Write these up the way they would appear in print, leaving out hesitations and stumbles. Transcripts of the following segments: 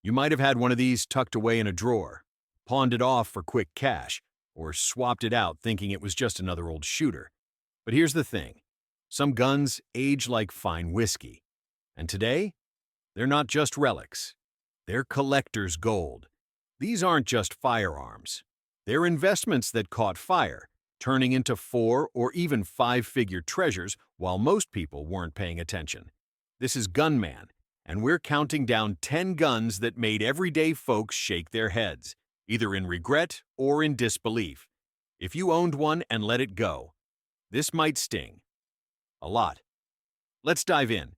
You might have had one of these tucked away in a drawer, pawned it off for quick cash, or swapped it out thinking it was just another old shooter. But here's the thing. Some guns age like fine whiskey. And today, they're not just relics. They're collector's gold. These aren't just firearms. They're investments that caught fire, turning into 4- or even 5-figure treasures while most people weren't paying attention. This is Gunman, and we're counting down 10 guns that made everyday folks shake their heads, either in regret or in disbelief. If you owned one and let it go, this might sting. A lot. Let's dive in.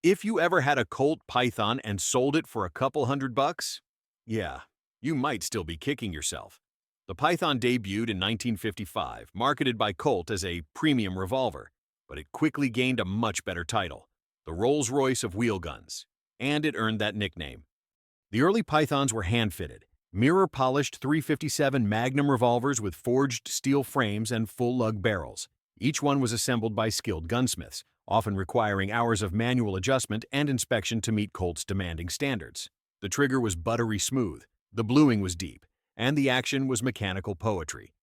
If you ever had a Colt Python and sold it for a couple $100, yeah, you might still be kicking yourself. The Python debuted in 1955, marketed by Colt as a premium revolver, but it quickly gained a much better title, the Rolls-Royce of wheel guns, and it earned that nickname. The early Pythons were hand-fitted, mirror-polished .357 Magnum revolvers with forged steel frames and full-lug barrels. Each one was assembled by skilled gunsmiths, often requiring hours of manual adjustment and inspection to meet Colt's demanding standards. The trigger was buttery smooth, the bluing was deep, and the action was mechanical poetry.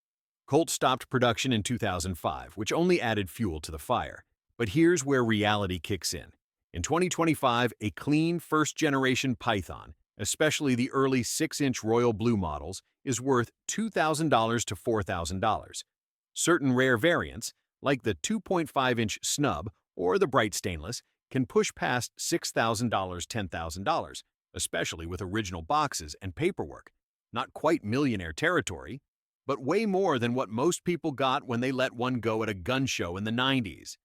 Colt stopped production in 2005, which only added fuel to the fire. But here's where reality kicks in. In 2025, a clean first-generation Python, especially the early 6-inch royal blue models, is worth $2,000 to $4,000. Certain rare variants, like the 2.5-inch snub or the bright stainless, can push past $6,000, $10,000, especially with original boxes and paperwork. Not quite millionaire territory, but way more than what most people got when they let one go at a gun show in the 90s.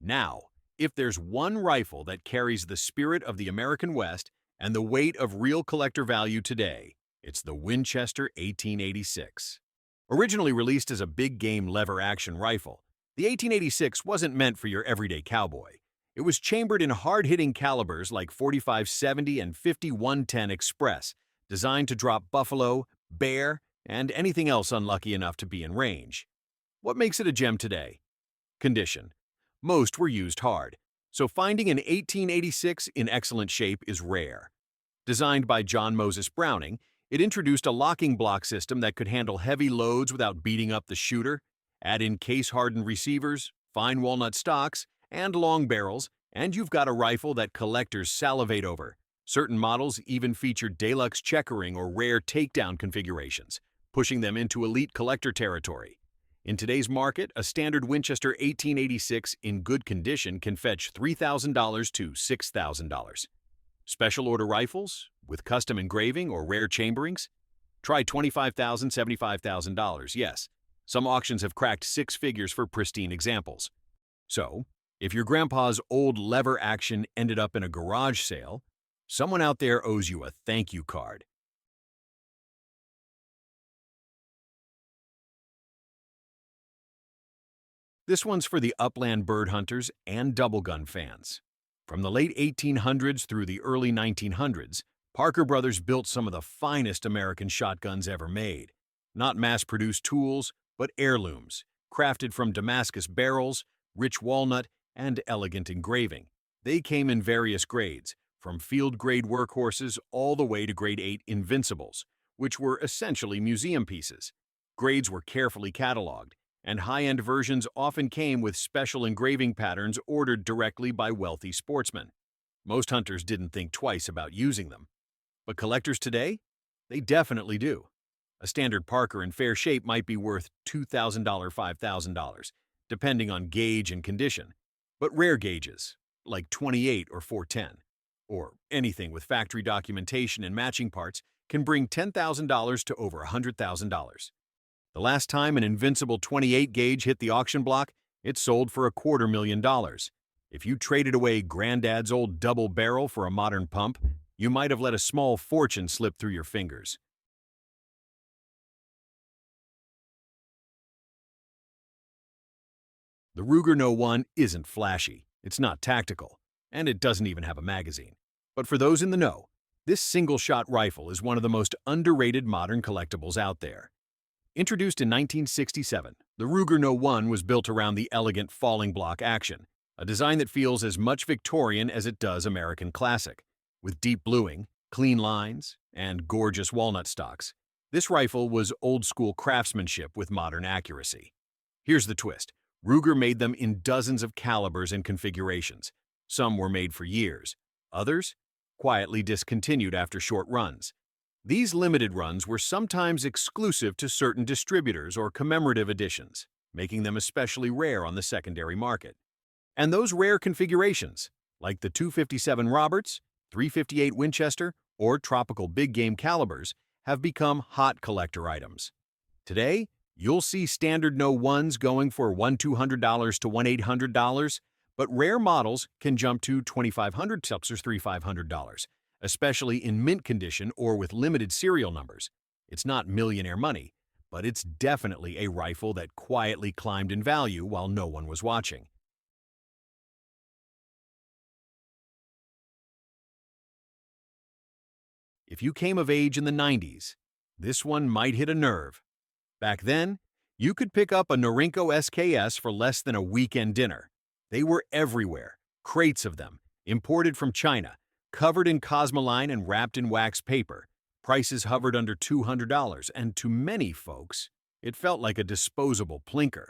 Now, if there's one rifle that carries the spirit of the American West and the weight of real collector value today, it's the Winchester 1886. Originally released as a big-game lever-action rifle, the 1886 wasn't meant for your everyday cowboy. It was chambered in hard-hitting calibers like 45-70 and 50-110 Express, designed to drop buffalo, bear, and anything else unlucky enough to be in range. What makes it a gem today? Condition. Most were used hard, so finding an 1886 in excellent shape is rare. Designed by John Moses Browning, it introduced a locking block system that could handle heavy loads without beating up the shooter. Add in case-hardened receivers, fine walnut stocks, and long barrels, and you've got a rifle that collectors salivate over. Certain models even feature deluxe checkering or rare takedown configurations, pushing them into elite collector territory. In today's market, a standard Winchester 1886 in good condition can fetch $3,000 to $6,000. Special order rifles, with custom engraving or rare chamberings? Try $25,000, $75,000, yes. Some auctions have cracked 6 figures for pristine examples. So, if your grandpa's old lever action ended up in a garage sale, someone out there owes you a thank you card. This one's for the upland bird hunters and double gun fans. From the late 1800s through the early 1900s, Parker Brothers built some of the finest American shotguns ever made. Not mass-produced tools, but heirlooms, crafted from Damascus barrels, rich walnut, and elegant engraving. They came in various grades, from field-grade workhorses all the way to Grade 8 Invincibles, which were essentially museum pieces. Grades were carefully cataloged, and high-end versions often came with special engraving patterns ordered directly by wealthy sportsmen. Most hunters didn't think twice about using them. But collectors today? They definitely do. A standard Parker in fair shape might be worth $2,000, $5,000, depending on gauge and condition. But rare gauges, like 28 or 410, or anything with factory documentation and matching parts, can bring $10,000 to over $100,000. The last time an Invincible 28 gauge hit the auction block, it sold for $250,000. If you traded away Granddad's old double barrel for a modern pump, you might have let a small fortune slip through your fingers. The Ruger No. 1 isn't flashy, it's not tactical, and it doesn't even have a magazine. But for those in the know, this single-shot rifle is one of the most underrated modern collectibles out there. Introduced in 1967, the Ruger No. 1 was built around the elegant falling block action, a design that feels as much Victorian as it does American classic. With deep bluing, clean lines, and gorgeous walnut stocks, this rifle was old-school craftsmanship with modern accuracy. Here's the twist. Ruger made them in dozens of calibers and configurations. Some were made for years. Others quietly discontinued after short runs. These limited runs were sometimes exclusive to certain distributors or commemorative editions, making them especially rare on the secondary market. And those rare configurations, like the .257 Roberts, .358 Winchester, or tropical big game calibers, have become hot collector items. Today, you'll see standard No. 1s going for $1,200 to $1,800, but rare models can jump to $2,500 to $3,500, especially in mint condition or with limited serial numbers. It's not millionaire money, but it's definitely a rifle that quietly climbed in value while no one was watching. If you came of age in the 90s, this one might hit a nerve. Back then, you could pick up a Norinco SKS for less than a weekend dinner. They were everywhere, crates of them, imported from China, covered in Cosmoline and wrapped in wax paper. Prices hovered under $200, and to many folks, it felt like a disposable plinker.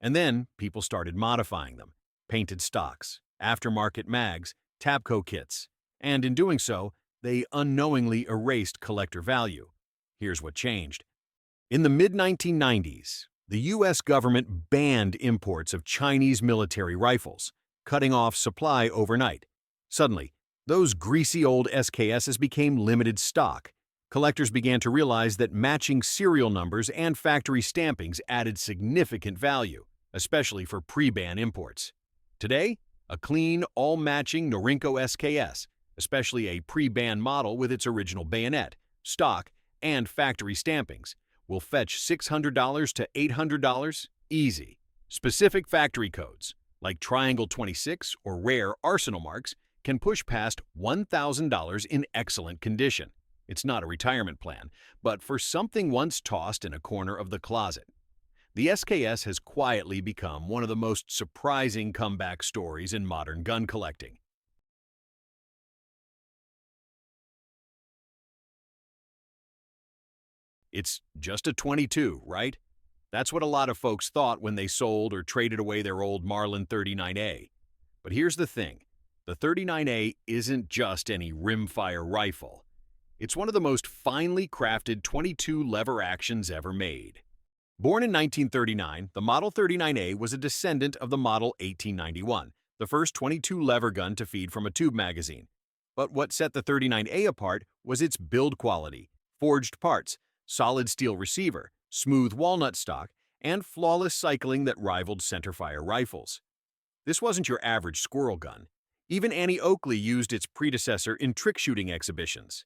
And then people started modifying them, painted stocks, aftermarket mags, Tabco kits, and in doing so, they unknowingly erased collector value. Here's what changed. In the mid-1990s, the U.S. government banned imports of Chinese military rifles, cutting off supply overnight. Suddenly, those greasy old SKSs became limited stock. Collectors began to realize that matching serial numbers and factory stampings added significant value, especially for pre-ban imports. Today, a clean, all-matching Norinco SKS, especially a pre-ban model with its original bayonet, stock, and factory stampings, will fetch $600 to $800 easy. Specific factory codes, like Triangle 26 or rare Arsenal marks, can push past $1,000 in excellent condition. It's not a retirement plan, but for something once tossed in a corner of the closet. The SKS has quietly become one of the most surprising comeback stories in modern gun collecting. It's just a 22, right? That's what a lot of folks thought when they sold or traded away their old Marlin 39A. But here's the thing. The 39A isn't just any rimfire rifle. It's one of the most finely crafted 22 lever actions ever made. Born in 1939, the Model 39A was a descendant of the Model 1891, the first 22 lever gun to feed from a tube magazine. But what set the 39A apart was its build quality, forged parts, solid steel receiver, smooth walnut stock, and flawless cycling that rivaled centerfire rifles. This wasn't your average squirrel gun. Even Annie Oakley used its predecessor in trick shooting exhibitions.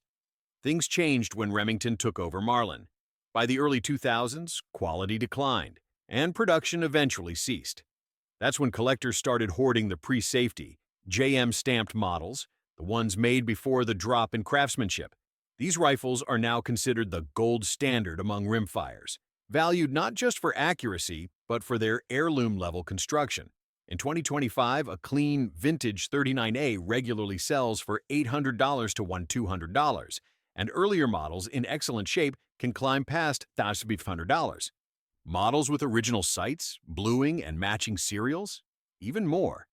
Things changed when Remington took over Marlin. By the early 2000s, quality declined, and production eventually ceased. That's when collectors started hoarding the pre-safety, JM-stamped models, the ones made before the drop in craftsmanship. These rifles are now considered the gold standard among rimfires, valued not just for accuracy, but for their heirloom-level construction. In 2025, a clean, vintage 39A regularly sells for $800 to $1,200, and earlier models in excellent shape can climb past $1,500. Models with original sights, bluing, and matching serials? Even more.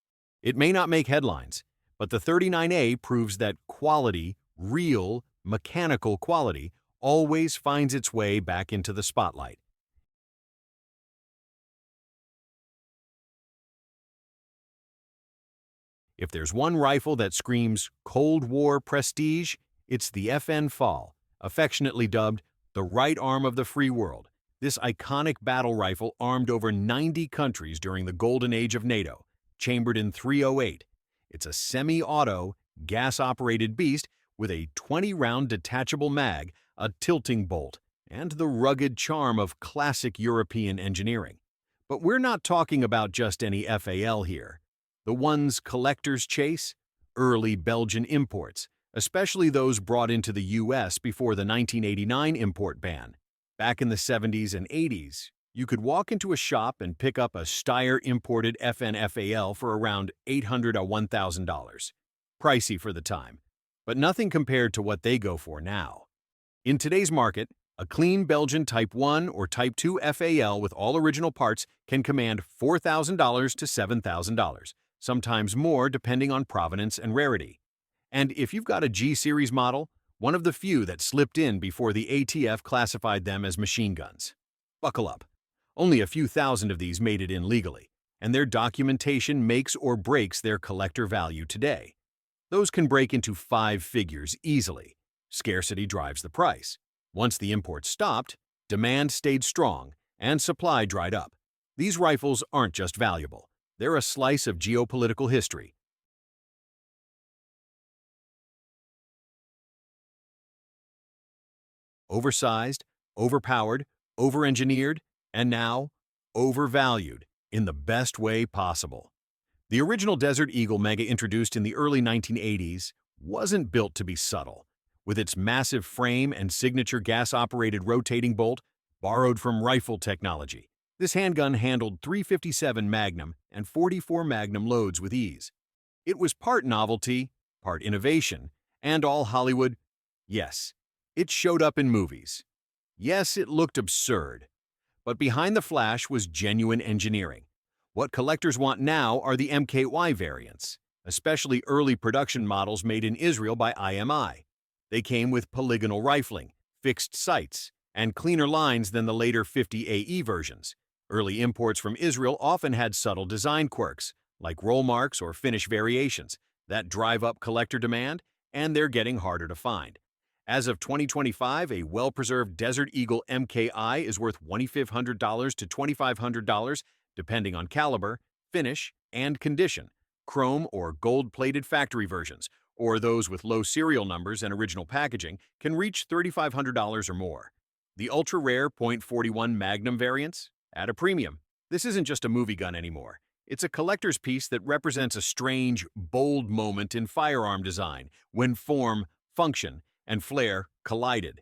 It may not make headlines, but the 39A proves that quality, real, mechanical quality, always finds its way back into the spotlight. If there's one rifle that screams Cold War prestige, it's the FN FAL, affectionately dubbed the right arm of the free world. This iconic battle rifle armed over 90 countries during the golden age of NATO, chambered in .308. It's a semi-auto, gas-operated beast with a 20-round detachable mag, a tilting bolt, and the rugged charm of classic European engineering. But we're not talking about just any FAL here. The ones collectors chase? Early Belgian imports, especially those brought into the U.S. before the 1989 import ban. Back in the 70s and 80s, you could walk into a shop and pick up a Steyr imported FN FAL for around $800 to $1,000. Pricey for the time, but nothing compared to what they go for now. In today's market, a clean Belgian Type 1 or Type 2 FAL with all original parts can command $4,000 to $7,000, sometimes more depending on provenance and rarity. And if you've got a G-Series model, one of the few that slipped in before the ATF classified them as machine guns. Buckle up. Only a few thousand of these made it in legally, and their documentation makes or breaks their collector value today. Those can break into 5 figures easily. Scarcity drives the price. Once the import stopped, demand stayed strong, and supply dried up. These rifles aren't just valuable. They're a slice of geopolitical history. Oversized, overpowered, over-engineered, and now overvalued in the best way possible. The original Desert Eagle Mega introduced in the early 1980s wasn't built to be subtle. With its massive frame and signature gas-operated rotating bolt, borrowed from rifle technology, this handgun handled .357 Magnum and .44 Magnum loads with ease. It was part novelty, part innovation, and all Hollywood. Yes, it showed up in movies. Yes, it looked absurd. But behind the flash was genuine engineering. What collectors want now are the MKY variants, especially early production models made in Israel by IMI. They came with polygonal rifling, fixed sights, and cleaner lines than the later 50AE versions. Early imports from Israel often had subtle design quirks, like roll marks or finish variations, that drive up collector demand, and they're getting harder to find. As of 2025, a well-preserved Desert Eagle MKI is worth $2,500 to $2,500, depending on caliber, finish, and condition. Chrome or gold-plated factory versions, or those with low serial numbers and original packaging, can reach $3,500 or more. The ultra-rare .41 Magnum variants? At a premium. This isn't just a movie gun anymore. It's a collector's piece that represents a strange, bold moment in firearm design when form, function, and flair collided.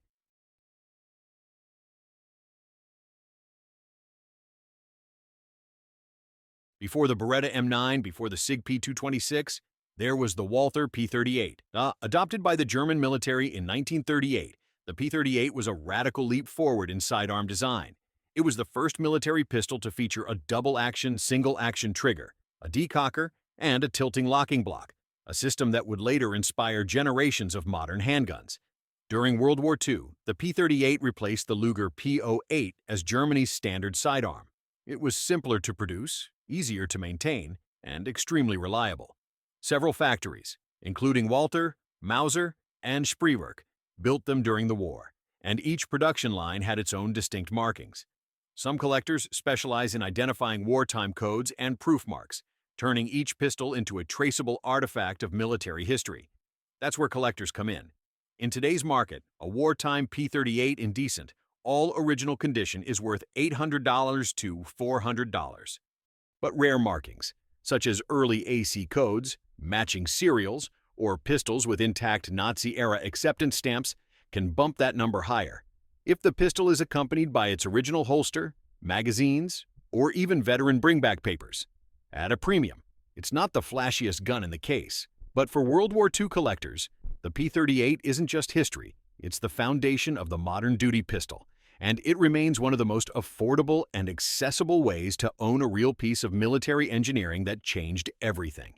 Before the Beretta M9, before the SIG P226, there was the Walther P38. Adopted by the German military in 1938, the P38 was a radical leap forward in sidearm design. It was the first military pistol to feature a double-action, single-action trigger, a decocker, and a tilting locking block, a system that would later inspire generations of modern handguns. During World War II, the P38 replaced the Luger P08 as Germany's standard sidearm. It was simpler to produce, easier to maintain, and extremely reliable. Several factories, including Walther, Mauser, and Spreewerk, built them during the war, and each production line had its own distinct markings. Some collectors specialize in identifying wartime codes and proof marks, turning each pistol into a traceable artifact of military history. That's where collectors come in. In today's market, a wartime P38 in decent, all original condition is worth $800 to $400. But rare markings, such as early AC codes, matching serials, or pistols with intact Nazi-era acceptance stamps, can bump that number higher. If the pistol is accompanied by its original holster, magazines, or even veteran bringback papers. At a premium. It's not the flashiest gun in the case, but for World War II collectors, the P38 isn't just history, it's the foundation of the modern duty pistol, and it remains one of the most affordable and accessible ways to own a real piece of military engineering that changed everything.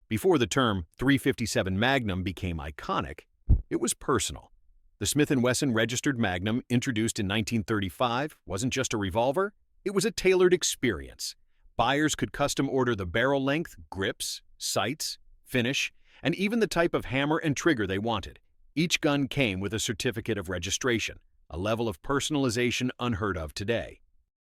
Before the term .357 Magnum became iconic, it was personal. The Smith Wesson Registered Magnum, introduced in 1935, wasn't just a revolver, it was a tailored experience. Buyers could custom order the barrel length, grips, sights, finish, and even the type of hammer and trigger they wanted. Each gun came with a certificate of registration, a level of personalization unheard of today.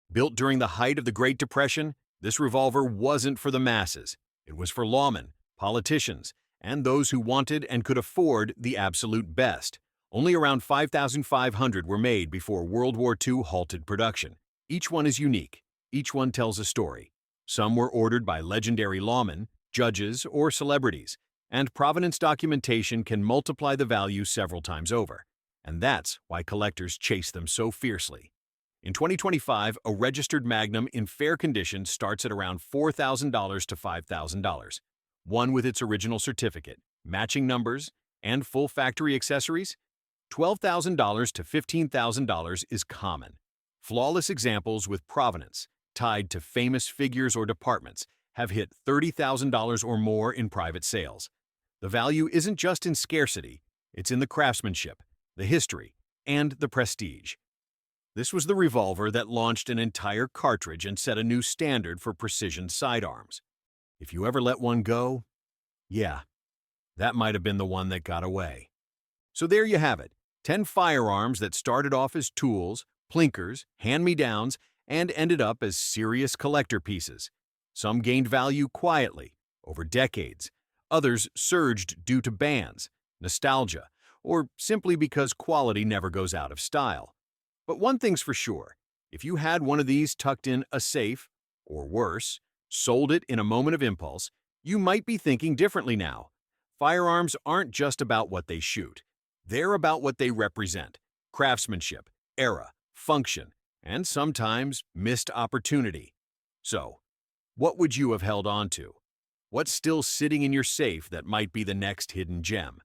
Built during the height of the Great Depression, this revolver wasn't for the masses. It was for lawmen, politicians, and those who wanted and could afford the absolute best. Only around 5,500 were made before World War II halted production. Each one is unique. Each one tells a story. Some were ordered by legendary lawmen, judges, or celebrities. and provenance documentation can multiply the value several times over. And that's why collectors chase them so fiercely. In 2025, a registered Magnum in fair condition starts at around $4,000 to $5,000. One with its original certificate, matching numbers, and full factory accessories, $12,000 to $15,000 is common. Flawless examples with provenance, tied to famous figures or departments, have hit $30,000 or more in private sales. The value isn't just in scarcity, it's in the craftsmanship, the history, and the prestige. This was the revolver that launched an entire cartridge and set a new standard for precision sidearms. If you ever let one go, yeah, that might have been the one that got away. So there you have it, 10 firearms that started off as tools, plinkers, hand-me-downs, and ended up as serious collector pieces. Some gained value quietly, over decades. Others surged due to bans, nostalgia, or simply because quality never goes out of style. But one thing's for sure, if you had one of these tucked in a safe, or worse, sold it in a moment of impulse, you might be thinking differently now. Firearms aren't just about what they shoot. They're about what they represent: craftsmanship, era, function, and sometimes missed opportunity. So, what would you have held on to? What's still sitting in your safe that might be the next hidden gem?